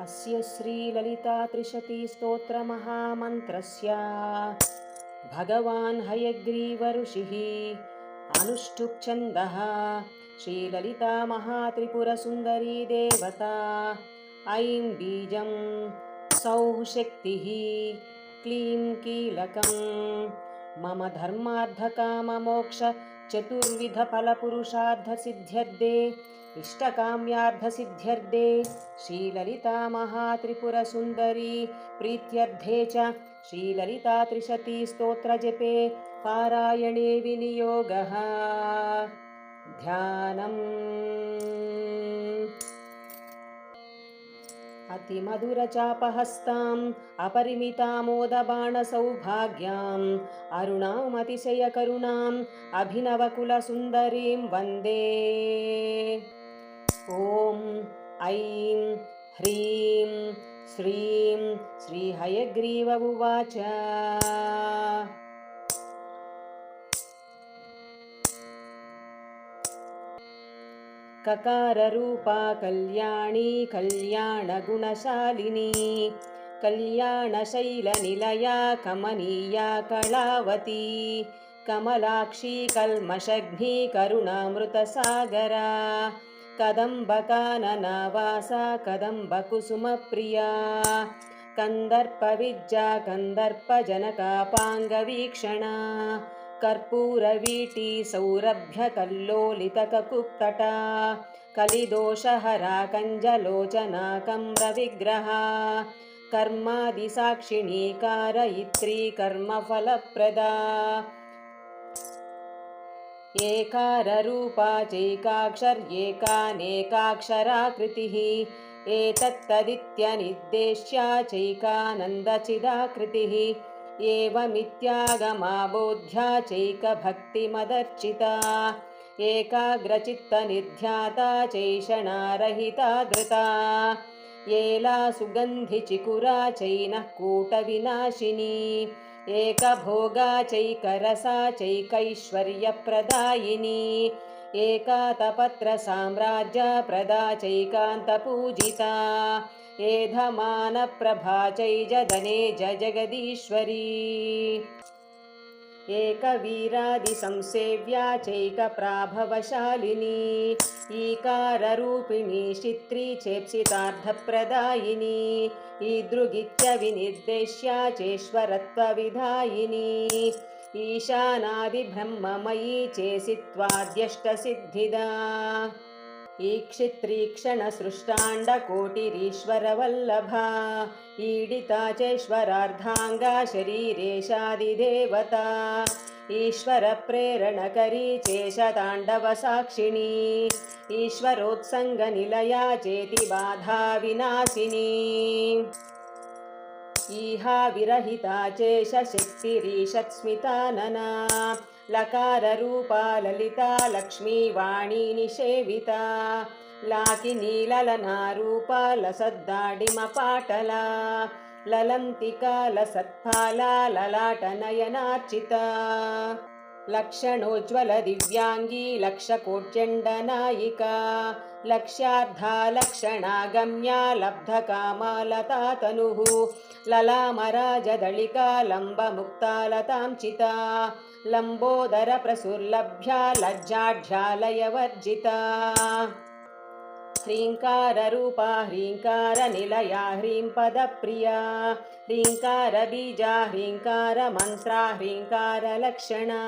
अस्य श्रीललितात्रिशतीस्तोत्रमहामन्त्रस्य भगवान् हयग्रीव ऋषिः अनुष्टुप् छन्दः श्रीललिता महात्रिपुरसुन्दरी देवता ऐं बीजं सौः शक्तिः क्लीं कीलकं मम धर्मार्थकाममोक्ष चतुर्विधफलपुरुषार्थसिद्ध्यर्थे इष्टकाम्यार्थसिद्ध्यर्थे श्रीललिता महात्रिपुरसुन्दरी प्रीत्यर्थे च श्रीललिता त्रिशतीस्तोत्रजपे पारायणे विनियोगः। ध्यानम् अतिमधुरचापहस्ताम् अपरिमितामोदबाणसौभाग्याम् अरुणामतिशयकरुणाम् अभिनवकुलसुन्दरीं वन्दे। ॐ ऐं ह्रीं श्रीं श्रीहयग्रीव उवाच। ककाररूपा कल्याणी कल्याणगुणशालिनी कल्याणशैलनिलया कमनीया कलावती कमलाक्षी कल्मषघ्नी करुणामृतसागरा कदम्बकाननवासा कदम्बकुसुमप्रिया कन्दर्पविज्जा कन्दर्पजनकापाङ्गवीक्षणा कर्पूरवीटी सौरभ्यकल्लोलितककुप्तटा कलिदोषहरा कञ्जलोचना कम्रविग्रहा कर्मादिसाक्षिणी कारयित्री कर्मफलप्रदा एकाररूपा चैकाक्षर्येकानेकाक्षराकृतिः एतत्तदित्यनिर्देश्या चैकानन्दचिदाकृतिः एवमित्यागमाबोध्या चैकभक्तिमदर्चिता एकाग्रचित्तनिध्याता चैषणारहिता धृता एला सुगन्धिचिकुरा चैनः कूटविनाशिनी एकभोगा चैकरसा चैकैश्वर्यप्रदायिनी एकातपत्रसाम्राज्यप्रदा चैकान्तपूजिता एधमानप्रभा चैजदने जगदीश्वरी एकवीरादिसंसेव्या चैकप्राभवशालिनी ईकाररूपिणी चित्री चेप्सितार्थप्रदायिनी ईदृगित्यविनिर्देश्या चेश्वरत्वविधायिनी ईशानादिब्रह्ममयी चेसित्वाद्यष्टसिद्धिदा ईक्षित्रीक्षणसृष्टाण्डकोटिरीश्वरवल्लभा ईडिता चैश्वरार्धाङ्गा शरीरेशादिदेवता ईश्वरप्रेरणकरी चेशताण्डवसाक्षिणी ईश्वरोत्सङ्गनिलया चेतिबाधाविनाशिनी ईहा विरहिता चेशशक्तिरीषत्स्मितानना लकाररूपा ललिता लक्ष्मीवाणी निषेविता लाकिनीललनारूपा लसद्दाडिमपाटला ललन्तिका लसत्फाला ललाटनयनार्चिता लक्षणोज्ज्वलदिव्याङ्गी लक्षकोट्यण्डनायिका लक्ष्यार्धा लक्षणागम्या लब्धकामा लतातनुः ललामराजदळिका लम्बमुक्ता लतांचिता लम्बोदरप्रसुर्लभ्या लज्जाढ्यालयवर्जिता ह्रीङ्काररूपा ह्रीङ्कारनिलया ह्रींपदप्रिया ह्रीङ्कारबीजा ह्रीङ्कारमन्त्रा ह्रीङ्कारलक्षणा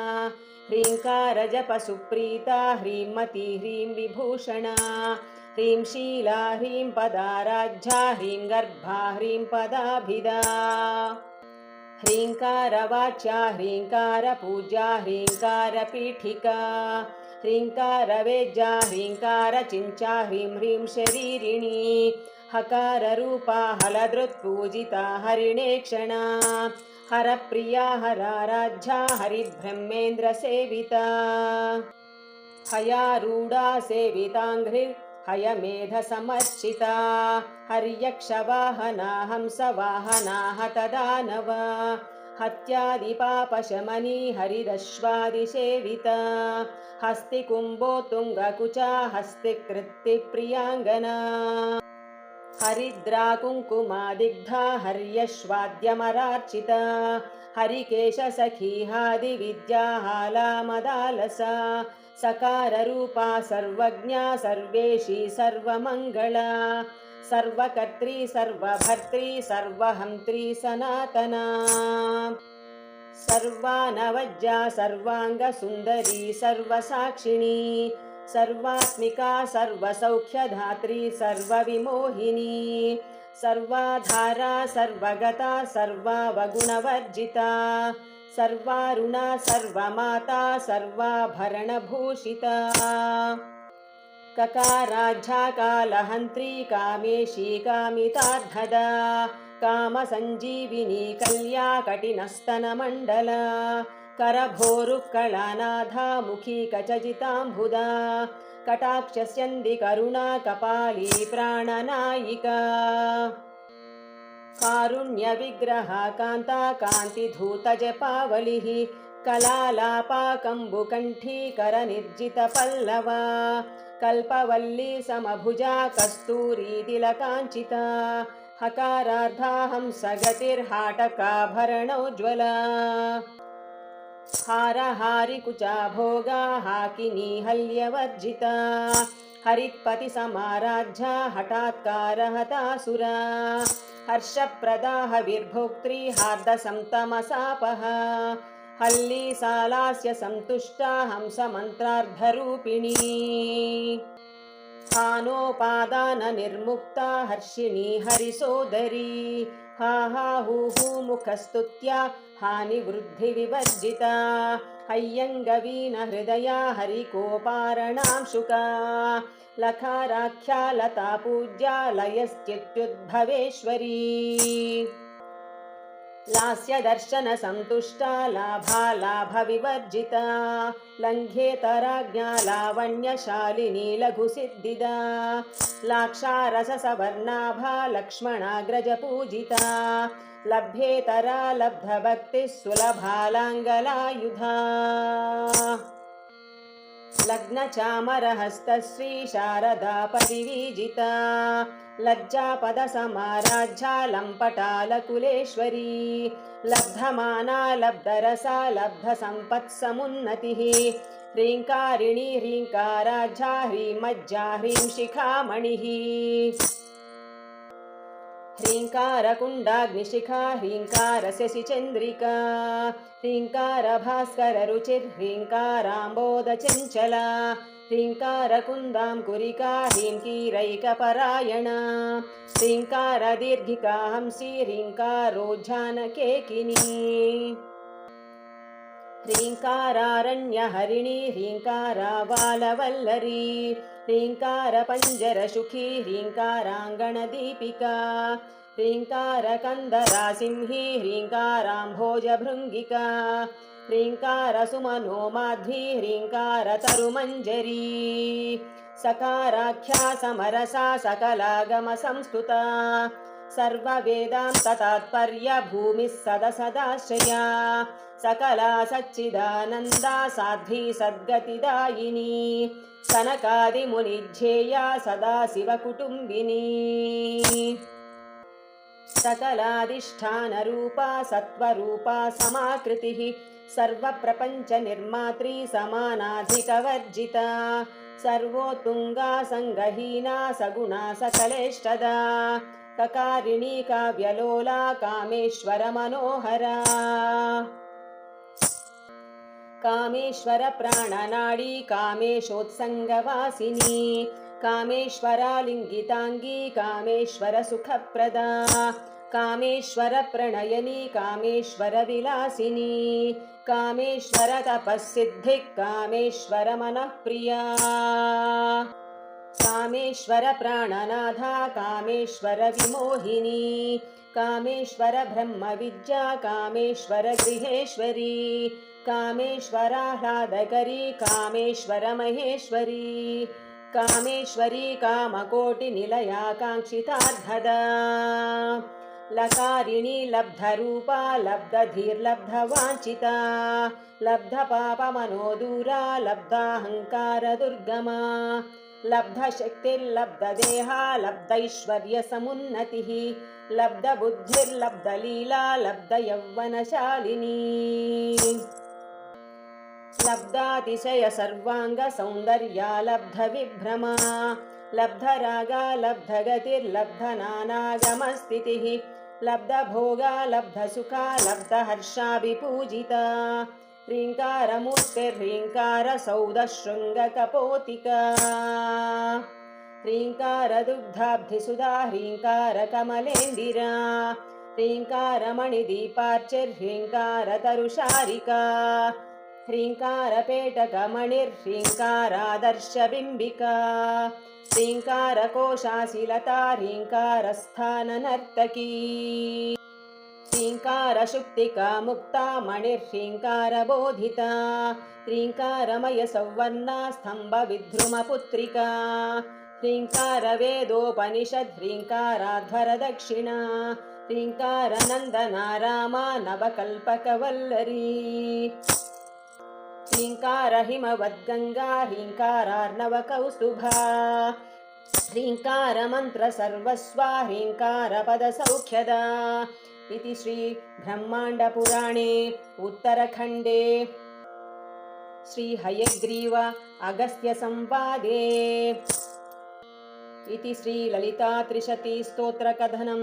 ह्रीङ्कारजपसुप्रीता ह्रींमती ह्रीं विभूषणा ह्रीं शीला ह्रीं पदाराध्या ह्रीं गर्भा ह्रीं पदाभिदा ह्रीङ्कारवाच्या ह्रीङ्कारपूज्या ह्रीङ्कारपीठिका ह्रीङ्कारवेज्या ह्रीङ्कारचिञ्चा ह्रीं ह्रीं शरीरिणी हकाररूपा हलधृत्पूजिता हरिणेक्षणा हरप्रिया हराराध्या हरिब्रह्मेन्द्रसेविता हयारूढा सेविताङ्घ्रि हयमेधसमर्चिता हर्यक्षवाहना हंसवाहना हतदानवा हत्यादिपापशमनी हरिदश्वादिसेविता हस्तिकुम्भोत्तुङ्गकुचा हस्तिकृत्तिप्रियाङ्गना हरिद्रा कुङ्कुमादिग्धा हर्यश्वाद्यमरार्चिता हरिकेशसखीहादिविद्याहालामदालसा सकाररूपा सर्वज्ञा सर्वेशी सर्वमङ्गला सर्वकर्त्री सर्वभर्त्री सर्वहन्त्री सनातना सर्वानवज्या सर्वाङ्गसुन्दरी सर्वसाक्षिणी सर्वात्मिका सर्वसौख्यधात्री सर्वविमोहिनी सर्वाधारा सर्वगता सर्वावगुणवर्जिता सर्वारुणा सर्वमाता सर्वाभरणभूषिता ककाराढ्या कालहन्त्री कामेशी कामितार्थदा कामसञ्जीविनी कल्या कटिनस्तनमण्डला करभोरुक्कलानाथा मुखी कचजिताम्बुदा कटाक्षस्यन्दी करुणा कपाली प्राणनायिका कारुण्यविग्रहा कान्ता कान्तिधूतजपावलिः कलालापा कम्बुकण्ठी करनिर्जितपल्लवा कल्पवल्ली समभुजा कस्तूरी तिलकाञ्चिता हकारार्धा हंसगतिर्हाटकाभरणोज्ज्वला हारहारिकुचा भोगा हाकिनी हल्यवर्जिता हरित्पतिसमाराध्या हठात्कारहतासुरा हर्षप्रदा हविर्भोक्त्री हार्दसंतमसापः हल्लीसालास्य सन्तुष्टा हंसमन्त्रार्धरूपिणी हानोपादाननिर्मुक्ता हर्षिणी हरिसोदरी हा हा हू हू मुखस्तुत्या हानिवृद्धिविवर्जिता हय्यङ्गवीनहृदया हरिकोपारणांशुका लकाराख्या लता पूज्या लयश्चित्युद्भवेश्वरी लास्यदर्शनसन्तुष्टा लाभालाभविवर्जिता लङ्घेतराज्ञा लावण्यशालिनी लघुसिद्धिदा लाक्षारससवर्णाभा लक्ष्मणाग्रजपूजिता लभ्येतरा लब्धभक्तिः सुलभालाङ्गलायुधा लग्नचामरहस्तश्री शारदा परिवीजिता लज्जापदसमाराध्या लम्पटालकुलेश्वरी लब्धमाना लब्धरसा लब्धसम्पत्समुन्नतिः ह्रीङ्कारिणी ह्रीङ्काराध्या ह्रीमज्जा ह्रीं शिखामणिः ह्रीङ्कारकुण्डाग्निशिखा ह्रीङ्कारशशिचन्द्रिका ह्रीङ्कारभास्कररुचिर्ह्रीङ्काराम्बोधचञ्चला ह्रीङ्कारकुन्दाङ्कुरिका ह्रीङ्कीरैकपरायणा ह्रीङ्कारदीर्घिका हंसी ह्रीङ्कारोज्झानकेकिनी ह्रीङ्कारारण्यहरिणी ह्रीङ्काराबालवल्लरी ह्रीङ्कारपञ्जरसुखी ह्रीङ्काराङ्गणदीपिका ह्रीङ्कारकन्दरासिंही ह्रीङ्काराम्भोजभृङ्गिका ह्रीङ्कारसुमनोमाध्वी ह्रीङ्कारतरुमञ्जरी सकाराख्या समरसा सकलागमसंस्तुता सर्ववेदान्ततात्पर्य भूमिः सदसदाश्रया सकला सच्चिदानन्दा साध्वी सद्गतिदायिनी सनकादिमुनिध्येया सदा शिवकुटुम्बिनी सकलाधिष्ठानरूपा सत्त्वरूपा समाकृतिः सर्वप्रपञ्चनिर्मात्री समानाधिकवर्जिता सर्वोत्तुङ्गा सङ्गहीना सगुणा सकलेष्टदा ककारिणी काव्यलोला कामेश्वरमनोहरा कामेश्वरप्राणनाडी कामेशोत्सङ्गवासिनी कामेश्वरालिङ्गिताङ्गी कामेश्वरसुखप्रदा कामेश्वरप्रणयनी कामेश्वरविलासिनी कामेश्वरतपःसिद्धिः कामेश्वरमनःप्रिया कामेश्वरप्राणनाथा कामेश्वरविमोहिनी कामेश्वरब्रह्मविद्या कामेश्वरगृहेश्वरी कामेश्वराह्लादकरी कामेश्वरमहेश्वरी कामेश्वरी कामकोटिनिलया काङ्क्षितार्थदा लकारिणी लब्धरूपा लब्धधीर्लब्धवाञ्छिता लब्धपापमनोदूरा लब्धाहङ्कारदुर्गमा लब्धशक्तिर्लब्धदेहा लब्धैश्वर्यसमुन्नतिः लब्धबुद्धिर्लब्धलीला लब्धयौवनशालिनी लब्धातिशय सर्वांग सौन्दर्या लब्धविभ्रमा लब्धरागा लब्धगतिर्लब्धनानागमस्थितिः लब्धभोगा लब्धसुखा लब्धहर्षाभिपूजिता ह्रीङ्कारमूर्तिर्ह्रीङ्कारसौधशृङ्गकपोतिका ह्रीङ्कारदुग्धाब्धिसुधा ह्रीङ्कारकमलेन्दिरा ह्रीङ्कारमणिदीपार्चिर्ह्रीङ्कारतरुशारिका ह्रीङ्कारपेटकमणिर्ह्रीङ्कारादर्शबिम्बिका ह्रीङ्कारकोशाशिलता ह्रीङ्कारस्थाननर्तकी ह्रीङ्कारशुक्तिका मुक्ता मणिर्ह्रीङ्कारबोधिता ह्रीङ्कारमयसौवर्णा स्तम्भविद्रुमपुत्रिका ह्रीङ्कारवेदोपनिषद् ह्रीङ्काराध्वरदक्षिणा ह्रीङ्कारनन्दना रामा नवकल्पकवल्लरी ह्रीङ्कारहिमवद्गङ्गा ह्रीङ्कारार्णवकौस्तुभा ह्रीङ्कारमन्त्रसर्वस्वा ह्रीङ्कारपदसौख्यदा इति श्रीब्रह्माण्डपुराणे उत्तरखण्डे श्रीहयग्रीव अगस्त्यसंवादे इति श्रीललितात्रिशतीस्तोत्रकथनं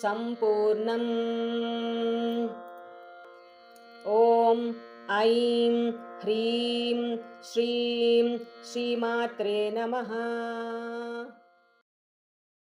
सम्पूर्णम्। ॐ ऐं ह्रीं श्रीं श्रीमात्रे नमः।